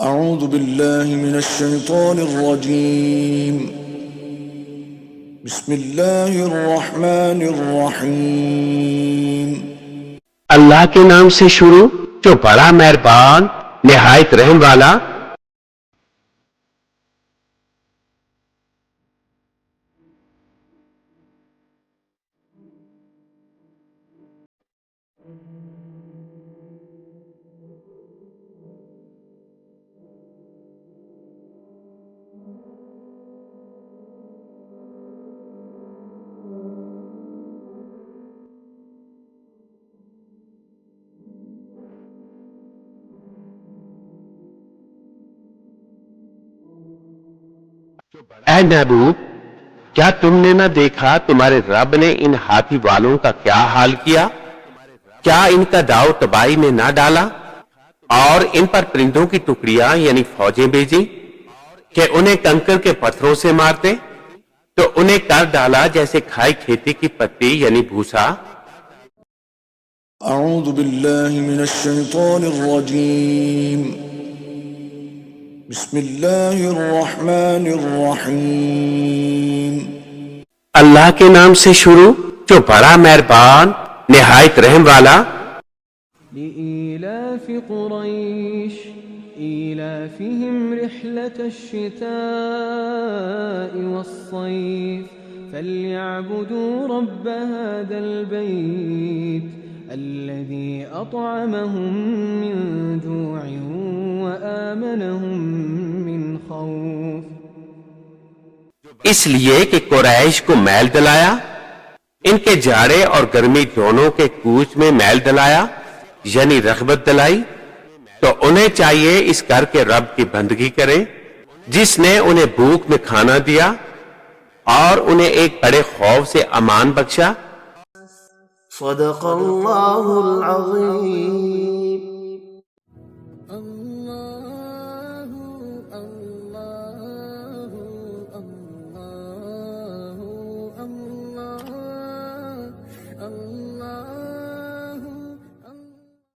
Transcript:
اعوذ باللہ من الشیطان الرجیم بسم اللہ الرحمن الرحیم اللہ کے نام سے شروع جو بڑا مہربان نہایت رحم والا۔ اے محبوب، کیا تم نے نہ دیکھا تمہارے رب نے ان ہاتھی والوں کا کیا حال کیا؟ کیا ان کا داؤ تباہی میں نہ ڈالا اور ان پر پرندوں کی ٹکڑیاں یعنی فوجیں بھیجی کہ انہیں کنکر کے پتھروں سے مارتے، تو انہیں کر ڈالا جیسے کھائی کھیتی کی پتی یعنی بھوسا۔ اعوذ باللہ من الشیطان الرجیم بسم اللہ الرحمن الرحیم اللہ کے نام سے شروع جو بڑا مہربان نہایت رحم والا۔ لإيلاف قريش إيلافهم رحلة الشتاء والصيف فليعبدوا رب هذا البيت الذي أطعمهم من جوع وآمنهم من خوف۔ اس لیے کہ قریش کو میل دلایا، ان کے جاڑے اور گرمی دونوں کے کوچ میں میل دلایا یعنی رغبت دلائی، تو انہیں چاہیے اس گھر کے رب کی بندگی کریں جس نے انہیں بھوک میں کھانا دیا اور انہیں ایک بڑے خوف سے امان بخشا۔ صدق اللہ العظیم۔